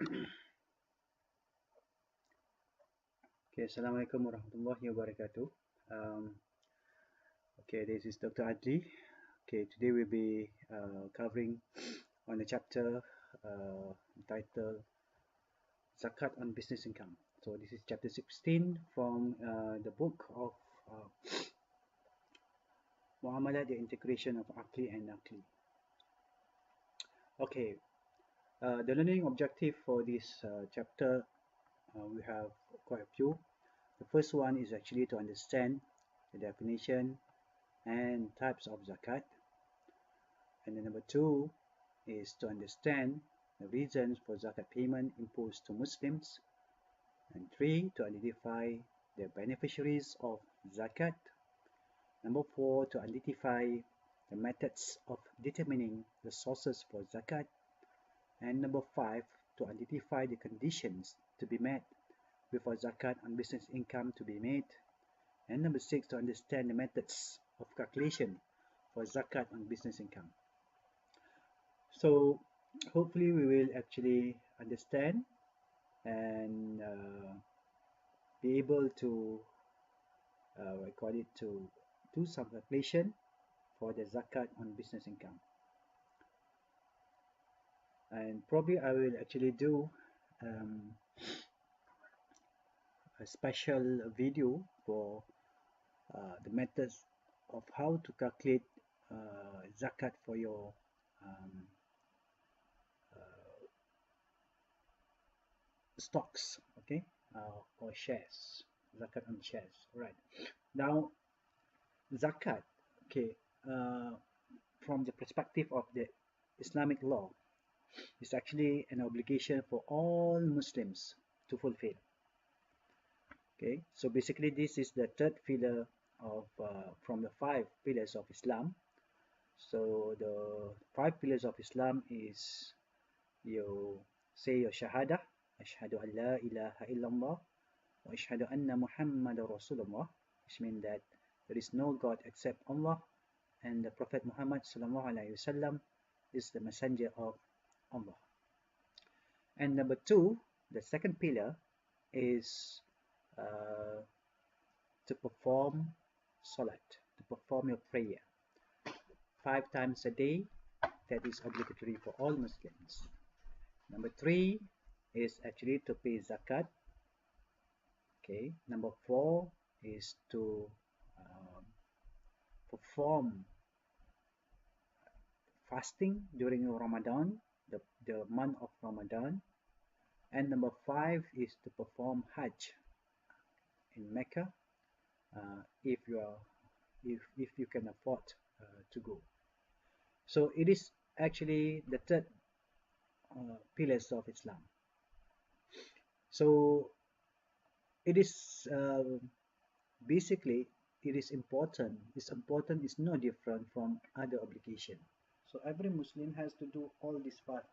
Okay, Assalamualaikum warahmatullahi wabarakatuh. Um, okay, this is Dr. Adli. Okay, today we'll be covering on the chapter titled Zakat on Business Income. So this is chapter 16 from the book of uh, Muamalah, the integration of Akli and Nakli. Okay, the learning objective for this chapter, we have quite a few. The first one is actually to understand the definition and types of zakat. And then number two is to understand the reasons for zakat payment imposed to Muslims. And three, to identify the beneficiaries of zakat. Number four, to identify the methods of determining the sources for zakat. And number five, to identify the conditions to be met before zakat on business income to be made. And number six, to understand the methods of calculation for zakat on business income. So hopefully we will actually understand and be able to to do some calculation for the zakat on business income. And probably I will actually do a special video for the methods of how to calculate zakat for your stocks, okay, or shares, zakat on shares. Right now, zakat, okay, from the perspective of the Islamic law, is actually an obligation for all Muslims to fulfill. Okay, so basically this is the third pillar of from the five pillars of Islam. So the five pillars of Islam is you say your shahada, ashhadu an la ilaha illallah wa ashhadu anna Muhammadar Rasulullah, which means that there is no God except Allah, and the Prophet Muhammad sallallahu alaihi wasallam is the messenger of Allah. And number two, the second pillar is to perform salat, to perform your prayer 5 times a day. That is obligatory for all Muslims. Number three is actually to pay zakat. Okay. Number four is to perform fasting during Ramadan, the month of Ramadan. And number five is to perform Hajj in Mecca if you can afford to go. So it is actually the third pillars of Islam. So it is basically it is important. It's important is no different from other obligation. So every Muslim has to do all these five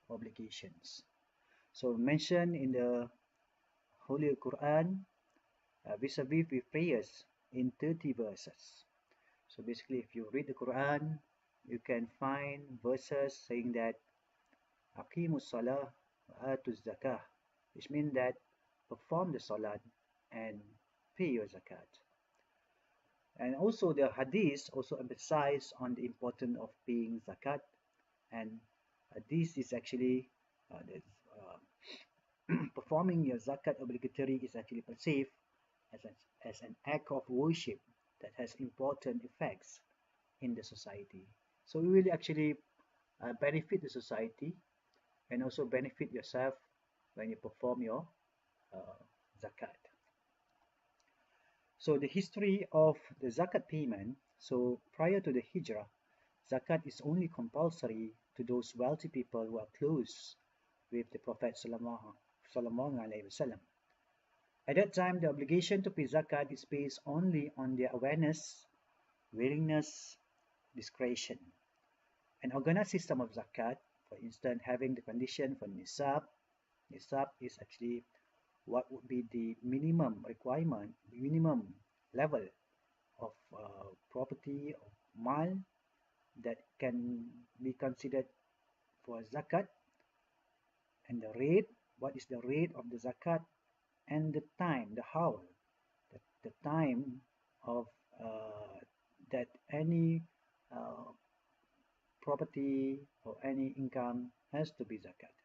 obligations. So mentioned in the Holy Quran vis-a-vis with prayers in 30 verses. So basically if you read the Quran, you can find verses saying that Aqimus Salah wa Atuz Zakah, which means that perform the Salat and pay your Zakat. And also the Hadith also emphasize on the importance of paying Zakat, and this is actually performing your Zakat obligatory is actually perceived as an act of worship that has important effects in the society. So you will actually benefit the society and also benefit yourself when you perform your zakat. So the history of the zakat payment. So prior to the hijrah, zakat is only compulsory to those wealthy people who are close with the Prophet sallallahu alaihi wasallam. At that time, the obligation to pay zakat is based only on their awareness, willingness, discretion. An organized system of zakat, for instance, having the condition for nisab. Nisab is actually what would be the minimum requirement, minimum level of property or mal that can be considered for zakat. And the rate, what is the rate of the zakat, and the time, the howl, the time of that any uh, property or any income has to be zakat.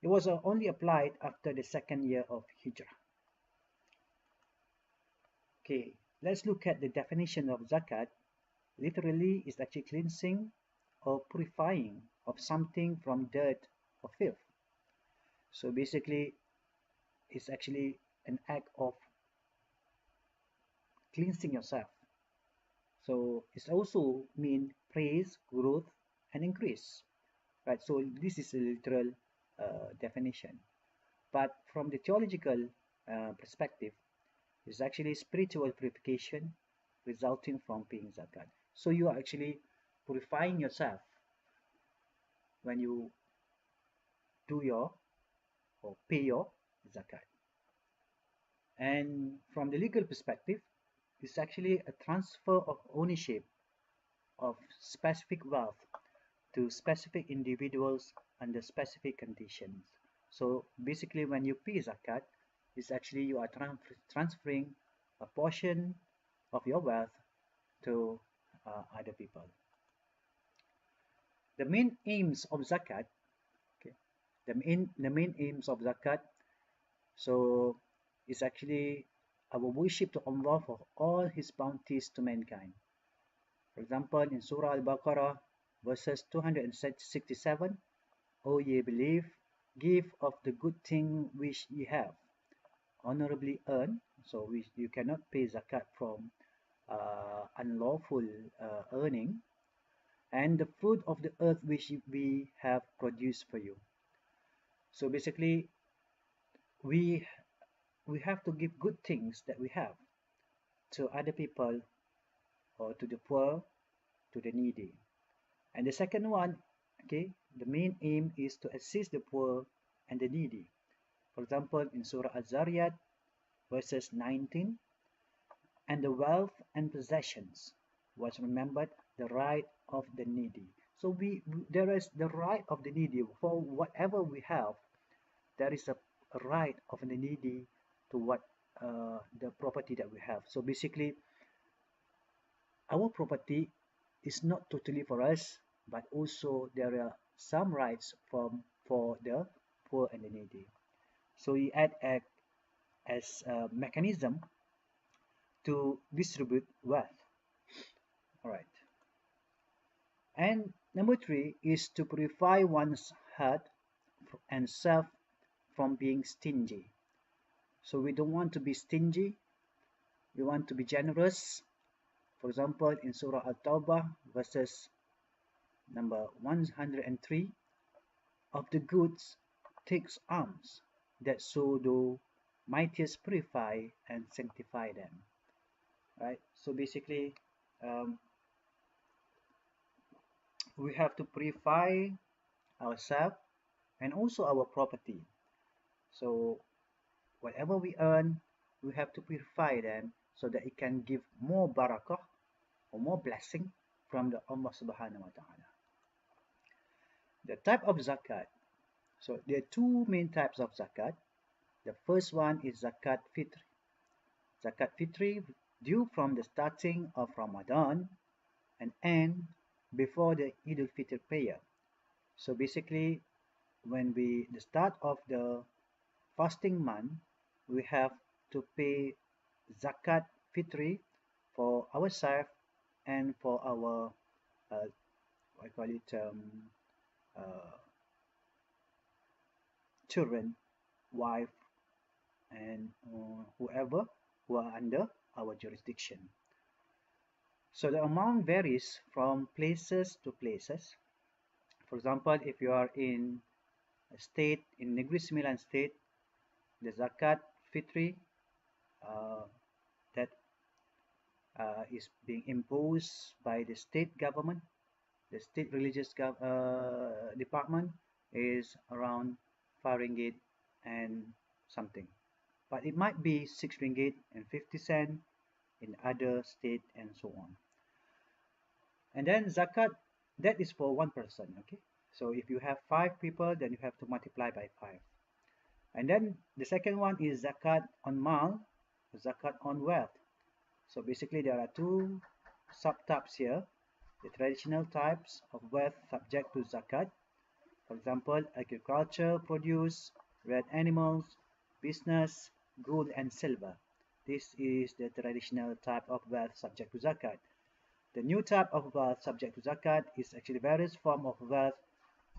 It was only applied after the second year of Hijrah. Okay, let's look at the definition of zakat. Literally, it's actually cleansing or purifying of something from dirt or filth. So basically, it's actually an act of cleansing yourself. So it's also mean praise, growth, and increase, right? So this is a literal definition. But from the theological perspective, it's actually spiritual purification resulting from paying zakat. So you are actually purifying yourself when you do your or pay your zakat. And from the legal perspective, it's actually a transfer of ownership of specific wealth to specific individuals under specific conditions. So basically, when you pay zakat, it's actually you are transferring a portion of your wealth to other people. The main aims of zakat, okay, the main aims of zakat, so it's actually our worship to Allah for all His bounties to mankind. For example, in Surah Al-Baqarah, verses 267, O ye believe, give of the good thing which ye have honorably earned. So you cannot pay zakat from unlawful earning, and the fruit of the earth which we have produced for you. So basically, we we have to give good things that we have to other people or to the poor, to the needy. And the second one, okay, the main aim is to assist the poor and the needy. For example, in Surah Az-Zariyat, verses 19, and the wealth and possessions was remembered the right of the needy. So there is the right of the needy for whatever we have. There is a right of the needy to what the property that we have. So basically, our property is not totally for us, but also there are some rights for the poor and the needy. So we act as a mechanism to distribute wealth. All right. And number 3 is to purify one's heart and self from being stingy. So we don't want to be stingy. We want to be generous. For example, in Surah Al-Tawbah, verses number 103, of the goods takes alms, that so do mightiest purify and sanctify them. Right? So basically, we have to purify ourselves and also our property. So whatever we earn, we have to purify them so that it can give more barakah or more blessing from the Allah subhanahu wa ta'ala. The type of zakat. So there are two main types of zakat. The first one is zakat fitri. Zakat fitri due from the starting of Ramadan and end before the Eid al-Fitr prayer. So basically, when the start of the fasting month, we have to pay zakat fitri for ourselves and for our I call it uh, children, wife, and whoever who are under our jurisdiction. So the amount varies from places to places. For example, if you are in a state, in Negeri Sembilan state, the zakat fitri that is being imposed by the state government, the state religious department, is around 5 ringgit and something. But it might be 6 ringgit and 50 cent in other state and so on. And then zakat, that is for one person, okay? So if you have 5 people, then you have to multiply by 5. And then the second one is zakat on mal, zakat on wealth. So basically there are two subtypes here. The traditional types of wealth subject to zakat, for example, agriculture, produce, red animals, business, gold and silver. This is the traditional type of wealth subject to zakat. The new type of wealth subject to zakat is actually various form of wealth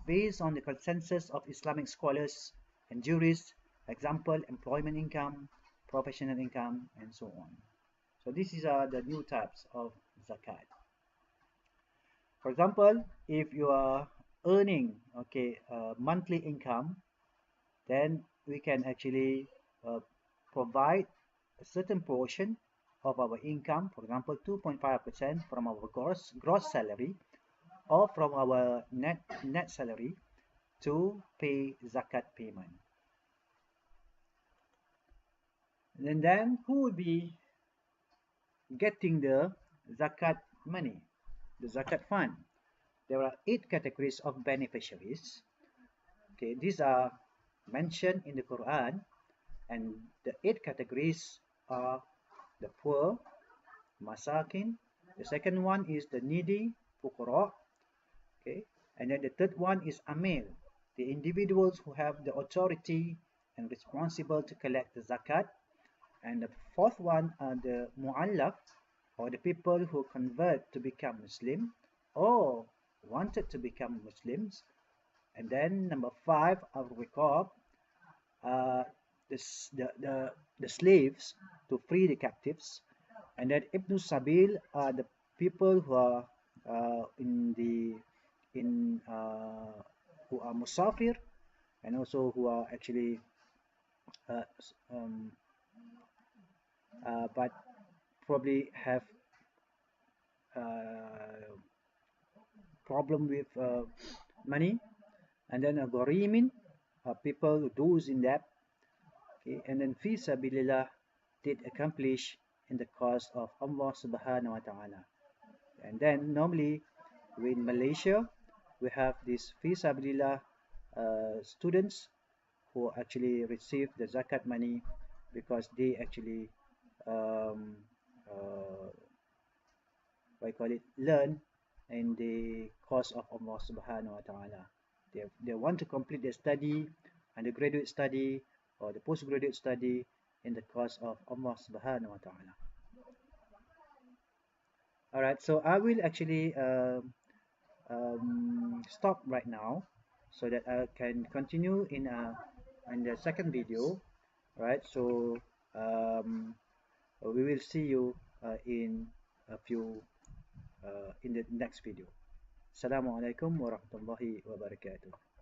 based on the consensus of Islamic scholars and jurists, example, employment income, professional income, and so on. So these are the new types of zakat. For example, if you are earning monthly income, then we can actually provide a certain portion of our income, for example, 2.5% from our gross salary or from our net salary to pay zakat payment. And then who will be getting the zakat money, the zakat fund? There are 8 categories of beneficiaries. Okay, these are mentioned in the Quran, and the 8 categories are the poor, masakin. The second one is the needy, fuqara. Okay, and then the third one is amil, the individuals who have the authority and responsible to collect the zakat. And the fourth one are the mu'allaf, or the people who convert to become Muslim or wanted to become Muslims. And then number 5 are riqab, uh, the slaves to free the captives. And then Ibn Sabil are the people who are in who are musafir, and also who are actually uh, um, but probably have uh, problem with money. And then a gharimin, people those in debt. Okay, and then fi sabilillah, did accomplish in the cause of Allah subhanahu wa ta'ala. And then normally in Malaysia we have these fi sabilillah students who actually receive the zakat money because they actually um, uh, what you call it, learn in the cause of Allah subhanahu wa ta'ala. They want to complete their study, undergraduate study or the postgraduate study in the cause of Allah subhanahu wa ta'ala. Alright, so I will actually stop right now so that I can continue in the second video. Right, so we will see you in a few in the next video. Assalamu alaikum warahmatullahi wabarakatuh.